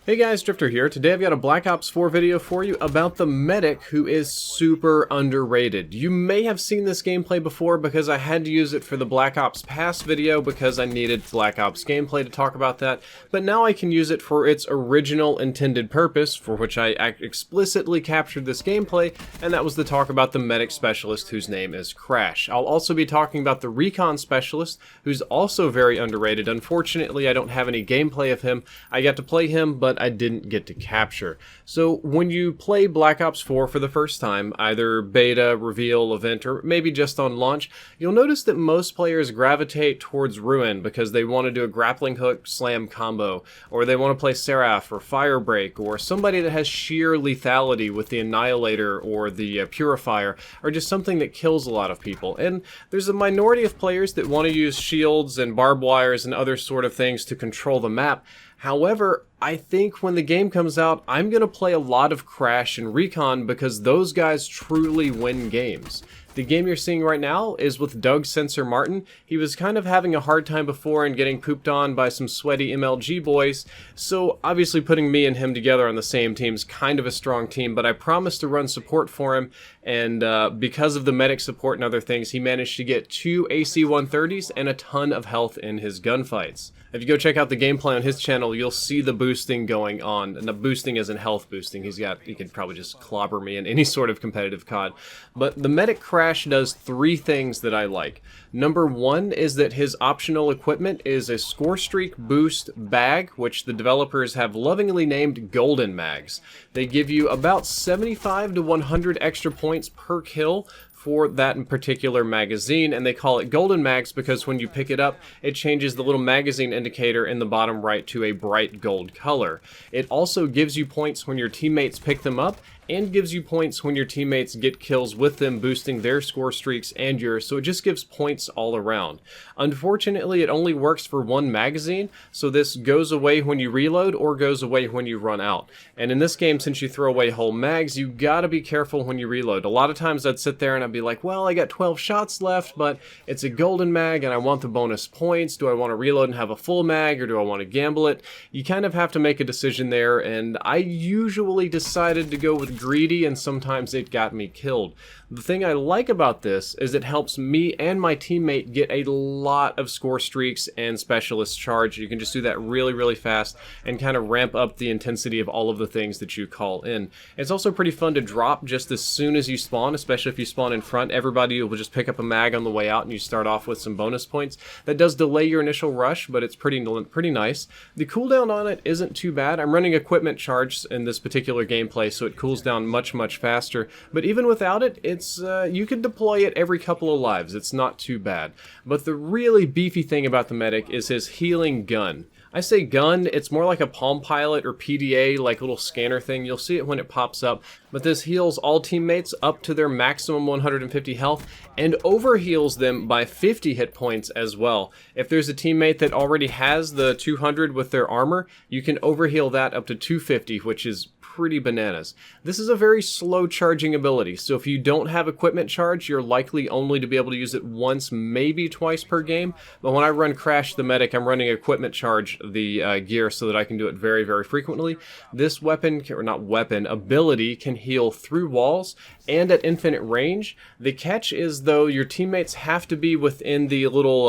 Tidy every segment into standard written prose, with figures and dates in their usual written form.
Hey guys, Drifter here. Today I've got a Black Ops 4 video for you about the medic who is super underrated. You may have seen this gameplay before because I had to use it for the Black Ops Past video because I needed Black Ops gameplay to talk about that, but now I can use it for its original intended purpose, for which I explicitly captured this gameplay, and that was to talk about the medic specialist whose name is Crash. I'll also be talking about the Recon specialist, who's also very underrated. Unfortunately, I don't have any gameplay of him. I got to play him, but I didn't get to capture. So when you play Black Ops 4 for the first time, either beta, reveal, event, or maybe just on launch, you'll notice that most players gravitate towards Ruin because they want to do a grappling hook slam combo, or they want to play Seraph or Firebreak, or somebody that has sheer lethality with the Annihilator or the Purifier, or just something that kills a lot of people. And there's a minority of players that want to use shields and barbed wires and other sort of things to control the map. However, I think when the game comes out, I'm going to play a lot of Crash and Recon because those guys truly win games. The game you're seeing right now is with Doug Sensor Martin. He was kind of having a hard time before and getting pooped on by some sweaty MLG boys, so obviously putting me and him together on the same team is kind of a strong team, but I promised to run support for him, and because of the medic support and other things, he managed to get 2 AC-130s and a ton of health in his gunfights. If you go check out the gameplay on his channel, you'll see the boosting going on. And the boosting isn't health boosting. He could probably just clobber me in any sort of competitive COD. But the medic Crash does 3 things that I like. Number 1 is that his optional equipment is a score streak boost bag, which the developers have lovingly named Golden Mags. They give you about 75 to 100 extra points per kill for that in particular magazine, and they call it Golden Mags because when you pick it up, it changes the little magazine indicator in the bottom right to a bright gold color. It also gives you points when your teammates pick them up, and gives you points when your teammates get kills with them, boosting their score streaks and yours, so it just gives points all around. Unfortunately, it only works for one magazine, so this goes away when you reload or goes away when you run out. And in this game, since you throw away whole mags, you gotta be careful when you reload. A lot of times I'd sit there and I'd be like, well, I got 12 shots left, but it's a golden mag and I want the bonus points. Do I want to reload and have a full mag, or do I want to gamble it? You kind of have to make a decision there, and I usually decided to go with greedy, and sometimes it got me killed. The thing I like about this is it helps me and my teammate get a lot of score streaks and specialist charge. You can just do that really, really fast and kind of ramp up the intensity of all of the things that you call in. It's also pretty fun to drop just as soon as you spawn, especially if you spawn in front. Everybody will just pick up a mag on the way out and you start off with some bonus points. That does delay your initial rush, but it's pretty nice. The cooldown on it isn't too bad. I'm running equipment charge in this particular gameplay, so it cools down much, much faster. But even without it, you can deploy it every couple of lives. It's not too bad. But the really beefy thing about the medic is his healing gun. I say gun, it's more like a Palm Pilot or PDA, like little scanner thing. You'll see it when it pops up, but this heals all teammates up to their maximum 150 health and overheals them by 50 hit points as well. If there's a teammate that already has the 200 with their armor, you can overheal that up to 250, which is pretty bananas. This is a very slow charging ability, so if you don't have equipment charge, you're likely only to be able to use it once, maybe twice per game. But when I run Crash the Medic, I'm running equipment charge the gear so that I can do it very, very frequently. This ability can heal through walls and at infinite range. The catch is, though, your teammates have to be within the little,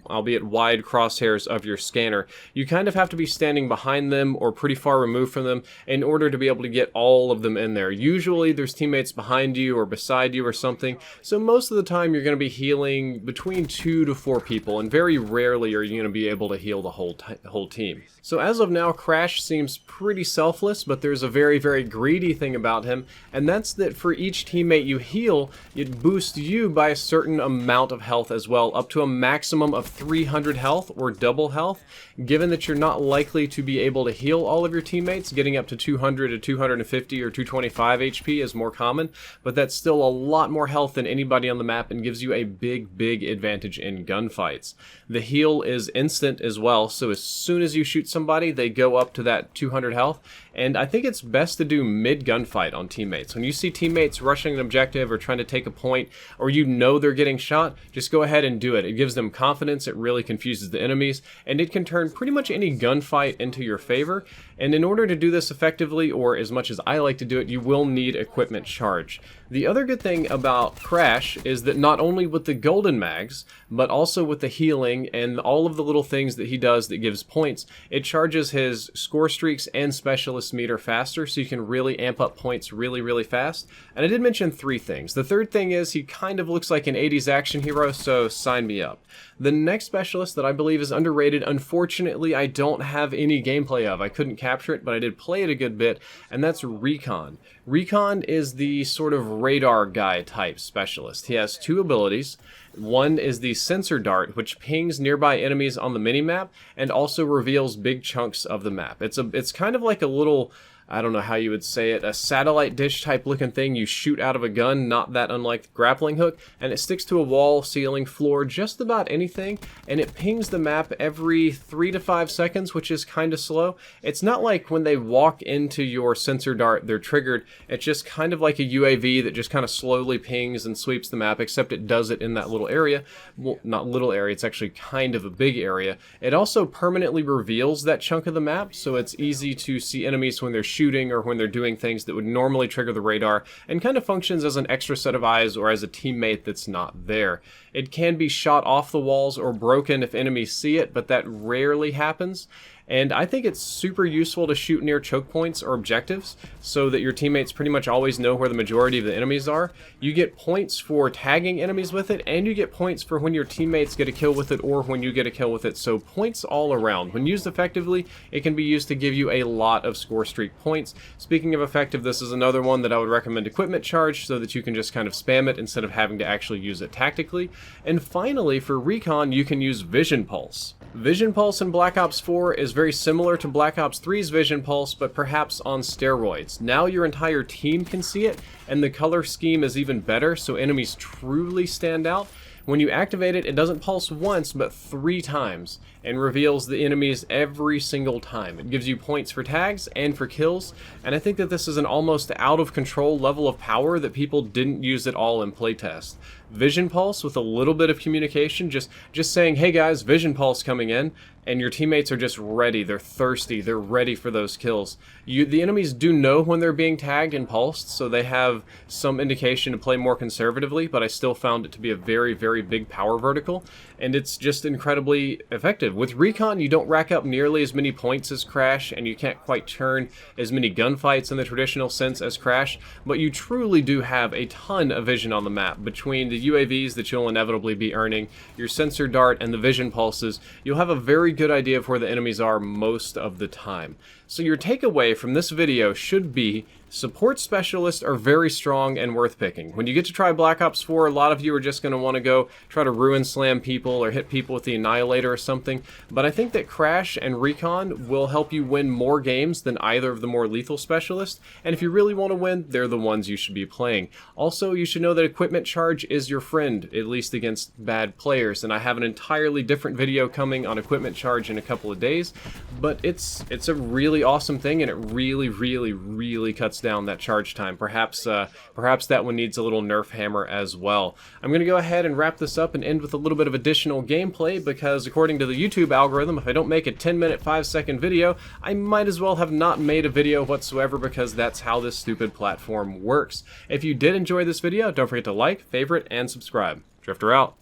albeit wide crosshairs of your scanner. You kind of have to be standing behind them or pretty far removed from them in order to be able to get all of them in there. Usually there's teammates behind you or beside you or something, so most of the time you're going to be healing between 2 to 4 people, and very rarely are you going to be able to heal the whole team. So as of now, Crash seems pretty selfless, but there's a very, very greedy thing about him, and that's that for each teammate you heal, it boosts you by a certain amount of health as well, up to a maximum of 300 health or double health. Given that you're not likely to be able to heal all of your teammates, getting up to 200 200 to 250 or 225 HP is more common, but that's still a lot more health than anybody on the map and gives you a big advantage in gunfights. The heal is instant as well, so as soon as you shoot somebody, they go up to that 200 health, and I think it's best to do mid-gunfight on teammates. When you see teammates rushing an objective or trying to take a point, or you know they're getting shot, just go ahead and do it. It gives them confidence, it really confuses the enemies, and it can turn pretty much any gunfight into your favor. And in order to do this effectively, or as much as I like to do it, you will need equipment charge. The other good thing about Crash is that not only with the golden mags, but also with the healing and all of the little things that he does that gives points, it charges his score streaks and specialist meter faster, so you can really amp up points really fast. And I did mention 3 things. The third thing is he kind of looks like an 80s action hero, so sign me up. The next specialist that I believe is underrated, unfortunately I don't have any gameplay of. I couldn't capture it, but I did play it a good bit, and that's Recon. Recon is the sort of radar guy type specialist. He has 2 abilities. One is the sensor dart, which pings nearby enemies on the minimap and also reveals big chunks of the map. It's kind of like a little, I don't know how you would say it, a satellite dish type looking thing you shoot out of a gun, not that unlike the grappling hook, and it sticks to a wall, ceiling, floor, just about anything, and it pings the map every 3 to 5 seconds, which is kind of slow. It's not like when they walk into your sensor dart, they're triggered. It's just kind of like a UAV that just kind of slowly pings and sweeps the map, except it does it in that little area. Well, not little area, it's actually kind of a big area. It also permanently reveals that chunk of the map, so it's easy to see enemies when they're shooting or when they're doing things that would normally trigger the radar, and kind of functions as an extra set of eyes or as a teammate that's not there. It can be shot off the walls or broken if enemies see it, but that rarely happens. And I think it's super useful to shoot near choke points or objectives so that your teammates pretty much always know where the majority of the enemies are. You get points for tagging enemies with it, and you get points for when your teammates get a kill with it or when you get a kill with it. So points all around. When used effectively, it can be used to give you a lot of score streak points. Speaking of effective, this is another one that I would recommend equipment charge so that you can just kind of spam it instead of having to actually use it tactically. And finally, for Recon, you can use Vision Pulse. Vision Pulse in Black Ops 4 is very similar to Black Ops 3's Vision Pulse, but perhaps on steroids. Now your entire team can see it, and the color scheme is even better, so enemies truly stand out. When you activate it, it doesn't pulse once, but 3 times, and reveals the enemies every single time. It gives you points for tags and for kills, and I think that this is an almost out-of-control level of power that people didn't use at all in playtest. Vision Pulse with a little bit of communication, just saying, hey guys, Vision Pulse coming in, and your teammates are just ready, they're thirsty, they're ready for those kills. The enemies do know when they're being tagged and pulsed, so they have some indication to play more conservatively, but I still found it to be a very big power vertical, and it's just incredibly effective. With Recon, you don't rack up nearly as many points as Crash, and you can't quite turn as many gunfights in the traditional sense as Crash, but you truly do have a ton of vision on the map. Between the UAVs that you'll inevitably be earning, your sensor dart, and the vision pulses, you'll have a very good idea of where the enemies are most of the time. So your takeaway from this video should be support specialists are very strong and worth picking. When you get to try Black Ops 4, a lot of you are just going to want to go try to ruin slam people or hit people with the Annihilator or something, but I think that Crash and Recon will help you win more games than either of the more lethal specialists, and if you really want to win, they're the ones you should be playing. Also, you should know that equipment charge is your friend, at least against bad players, and I have an entirely different video coming on equipment charge in a couple of days, but it's a really awesome thing, and it really cuts down that charge time. Perhaps that one needs a little nerf hammer as well. I'm going to go ahead and wrap this up and end with a little bit of additional gameplay, because according to the YouTube algorithm, if I don't make a 10-minute 5-second video, I might as well have not made a video whatsoever, because that's how this stupid platform works. If you did enjoy this video, don't forget to like, favorite, and subscribe. Drifter out.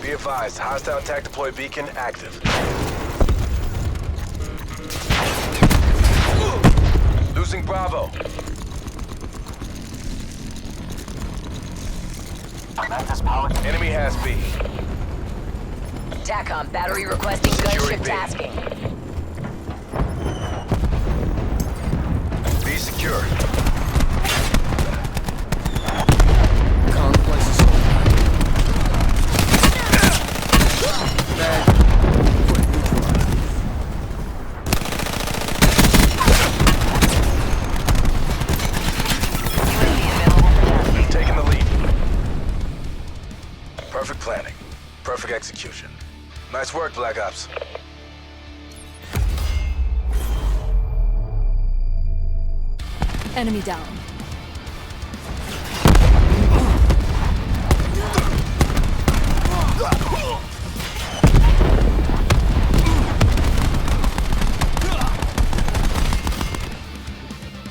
Be advised, hostile attack deploy beacon active. Losing Bravo. Enemy has B. TACOM, battery requesting Securing gunship B. tasking. B secure. execution. Nice work, Black Ops. Enemy down.